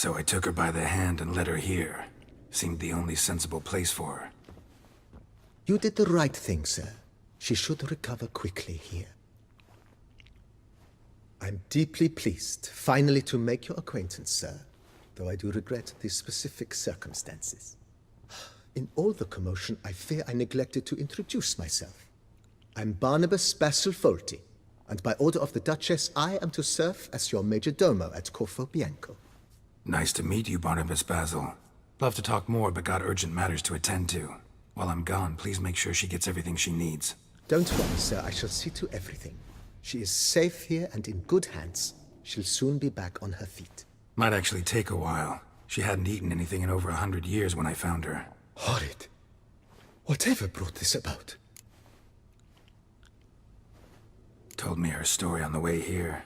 So I took her by the hand and led her here. Seemed the only sensible place for her. You did the right thing, sir. She should recover quickly here. I'm deeply pleased, finally, to make your acquaintance, sir, though I do regret the specific circumstances. In all the commotion, I fear I neglected to introduce myself. I'm Barnabas Basilfolti, and by order of the Duchess, I am to serve as your major domo at Corvo Bianco. Nice to meet you, Barnabas Basil. Love to talk more, but got urgent matters to attend to. While I'm gone, please make sure she gets everything she needs. Don't worry, sir. I shall see to everything. She is safe here and in good hands. She'll soon be back on her feet. Might actually take a while. She hadn't eaten anything in over 100 years when I found her. Horrid. Whatever brought this about? Told me her story on the way here.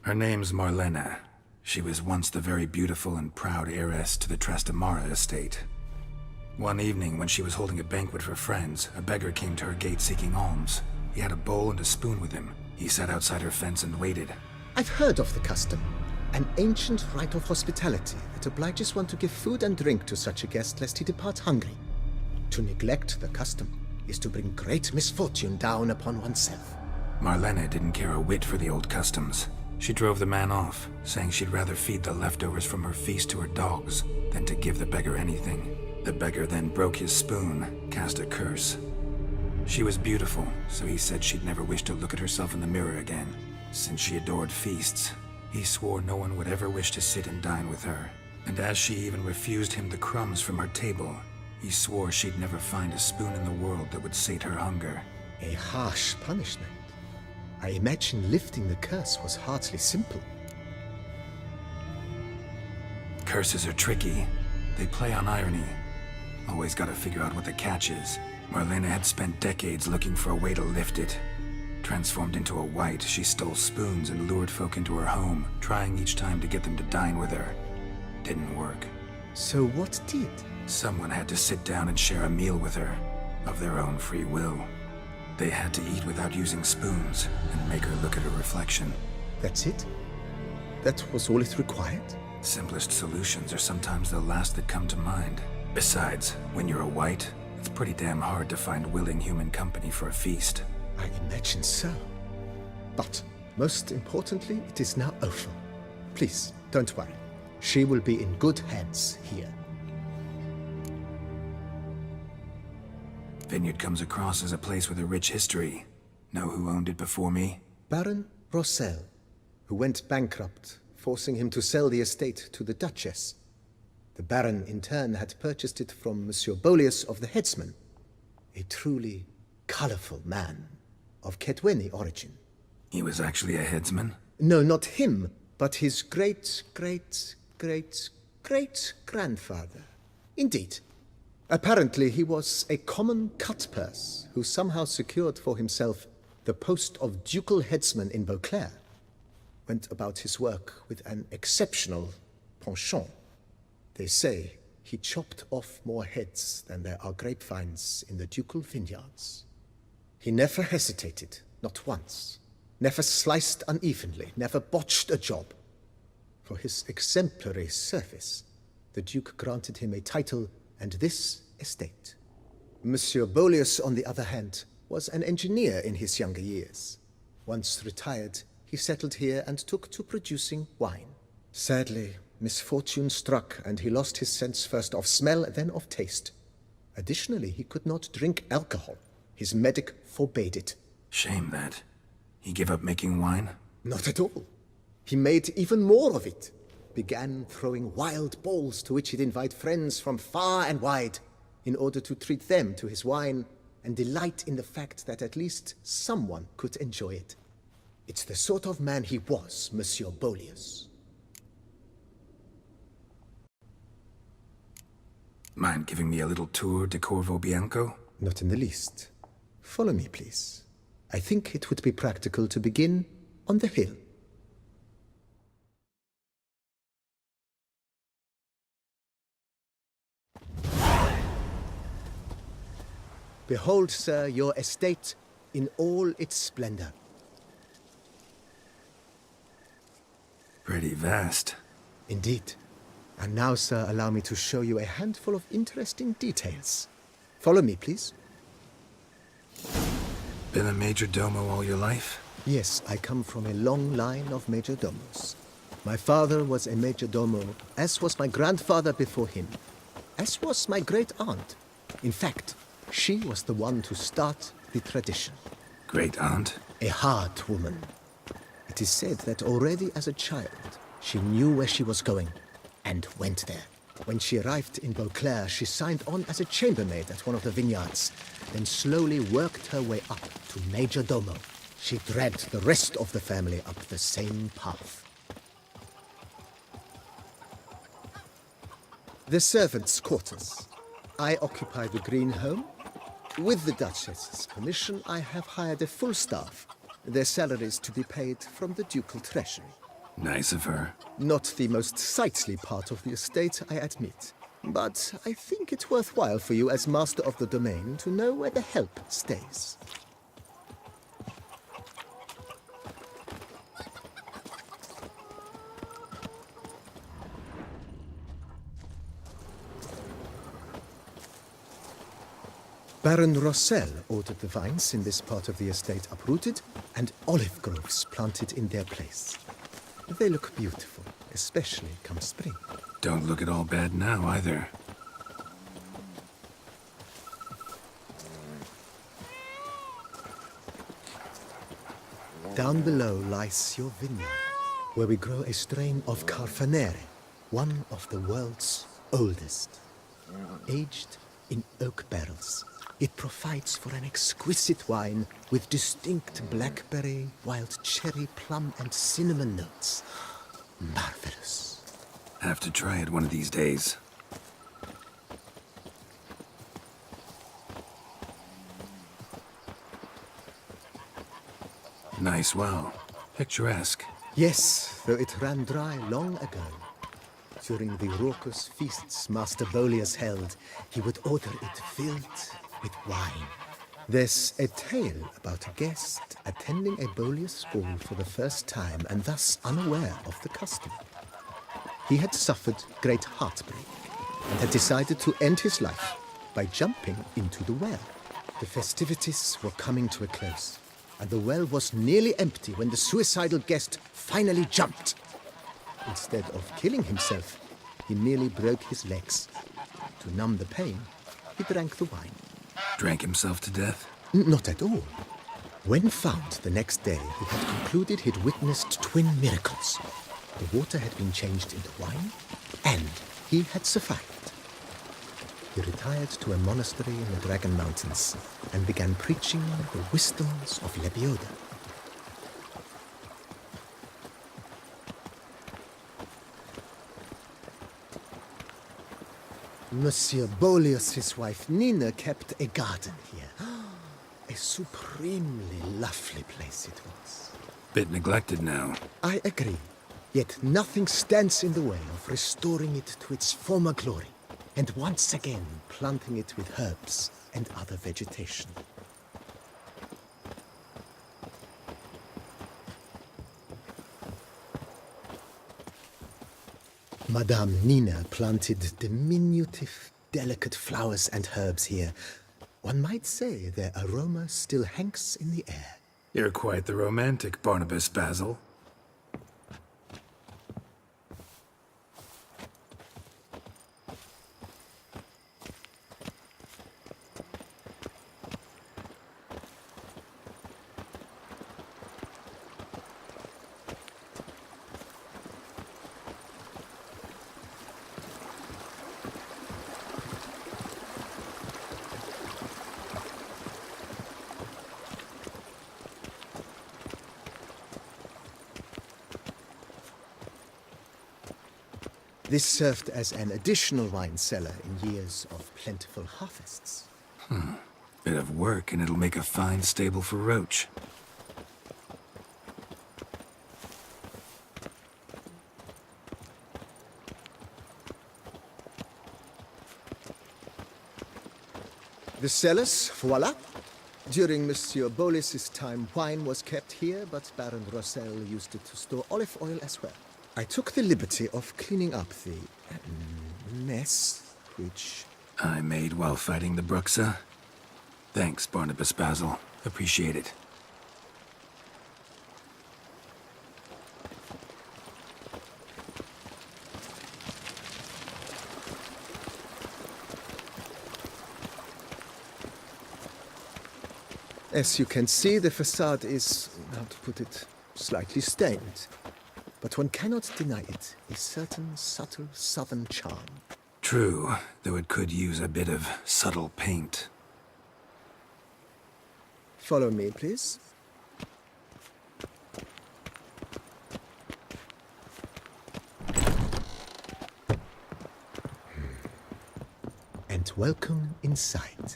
Her name's Marlena. She was once the very beautiful and proud heiress to the Trastamara estate. One evening, when she was holding a banquet for friends, a beggar came to her gate seeking alms. He had a bowl and a spoon with him. He sat outside her fence and waited. I've heard of the custom. An ancient rite of hospitality that obliges one to give food and drink to such a guest lest he depart hungry. To neglect the custom is to bring great misfortune down upon oneself. Marlena didn't care a whit for the old customs. She drove the man off, saying she'd rather feed the leftovers from her feast to her dogs than to give the beggar anything. The beggar then broke his spoon, cast a curse. She was beautiful, so he said she'd never wish to look at herself in the mirror again. Since she adored feasts, he swore no one would ever wish to sit and dine with her. And as she even refused him the crumbs from her table, he swore she'd never find a spoon in the world that would sate her hunger. A harsh punishment. I imagine lifting the curse was hardly simple. Curses are tricky. They play on irony. Always gotta figure out what the catch is. Marlena had spent decades looking for a way to lift it. Transformed into a wight, she stole spoons and lured folk into her home, trying each time to get them to dine with her. Didn't work. So what did? Someone had to sit down and share a meal with her, of their own free will. They had to eat without using spoons, and make her look at her reflection. That's it? That was all it required? Simplest solutions are sometimes the last that come to mind. Besides, when you're a wight, it's pretty damn hard to find willing human company for a feast. I imagine so. But, most importantly, it is now over. Please, don't worry. She will be in good hands here. Vineyard comes across as a place with a rich history. Know who owned it before me? Baron Rossel, who went bankrupt, forcing him to sell the estate to the Duchess. The Baron, in turn, had purchased it from Monsieur Bolius of the Headsman, a truly colorful man of Kedweni origin. He was actually a headsman? No, not him, but his great-great-great-great-grandfather. Indeed. Apparently, he was a common cut-purse who somehow secured for himself the post of ducal headsman in Beauclair. Went about his work with an exceptional penchant. They say he chopped off more heads than there are grapevines in the ducal vineyards. He never hesitated, not once. Never sliced unevenly, never botched a job. For his exemplary service, the Duke granted him a title and this estate. Monsieur Bolius, on the other hand, was an engineer in his younger years. Once retired, he settled here and took to producing wine. Sadly, misfortune struck and he lost his sense first of smell, then of taste. Additionally, he could not drink alcohol. His medic forbade it. Shame that. He gave up making wine? Not at all. He made even more of it. Began throwing wild balls to which he'd invite friends from far and wide in order to treat them to his wine and delight in the fact that at least someone could enjoy it. It's the sort of man he was, Monsieur Bolius. Mind giving me a little tour de Corvo Bianco? Not in the least. Follow me, please. I think it would be practical to begin on the hill. Behold, sir, your estate in all its splendor. Pretty vast. Indeed. And now, sir, allow me to show you a handful of interesting details. Follow me, please. Been a major domo all your life? Yes, I come from a long line of major domos. My father was a major domo, as was my grandfather before him, as was my great aunt. In fact, she was the one to start the tradition. Great aunt? A hard woman. It is said that already as a child, she knew where she was going and went there. When she arrived in Beauclair, she signed on as a chambermaid at one of the vineyards, then slowly worked her way up to major domo. She dragged the rest of the family up the same path. The servants' quarters. I occupy the green home. With the Duchess's permission, I have hired a full staff. Their salaries to be paid from the ducal treasury. Nice of her. Not the most sightly part of the estate, I admit. But I think it's worthwhile for you as master of the domain to know where the help stays. Baron Rossel ordered the vines in this part of the estate uprooted and olive groves planted in their place. They look beautiful, especially come spring. Don't look at all bad now, either. Down below lies your vineyard, where we grow a strain of Carfanere, one of the world's oldest. Aged in oak barrels, it provides for an exquisite wine with distinct blackberry, wild cherry, plum, and cinnamon notes. Marvelous. Have to try it one of these days. Nice well. Picturesque. Yes, though it ran dry long ago. During the raucous feasts Master Bolius held, he would order it filled with wine. There's a tale about a guest attending a Bolius ball for the first time and thus unaware of the custom. He had suffered great heartbreak and had decided to end his life by jumping into the well. The festivities were coming to a close, and the well was nearly empty when the suicidal guest finally jumped. Instead of killing himself, he merely broke his legs. To numb the pain, he drank the wine. Drank himself to death? Not at all. When found the next day, he had concluded he'd witnessed twin miracles. The water had been changed into wine, and he had survived. He retired to a monastery in the Dragon Mountains and began preaching the wisdoms of Lebioda. Monsieur Bolius' wife Nina kept a garden here. A supremely lovely place it was. Bit neglected now. I agree. Yet nothing stands in the way of restoring it to its former glory, and once again planting it with herbs and other vegetation. Madame Nina planted diminutive, delicate flowers and herbs here. One might say their aroma still hangs in the air. You're quite the romantic, Barnabas Basil. This served as an additional wine cellar in years of plentiful harvests. Bit of work and it'll make a fine stable for Roach. The cellars, voila. During Monsieur Bolis's time, wine was kept here, but Baron Rossel used it to store olive oil as well. I took the liberty of cleaning up the mess, which... I made while fighting the Bruxa. Thanks, Barnabas Basil. Appreciate it. As you can see, the facade is, how to put it, slightly stained. But one cannot deny it, a certain subtle southern charm. True, though it could use a bit of subtle paint. Follow me, please. And welcome inside.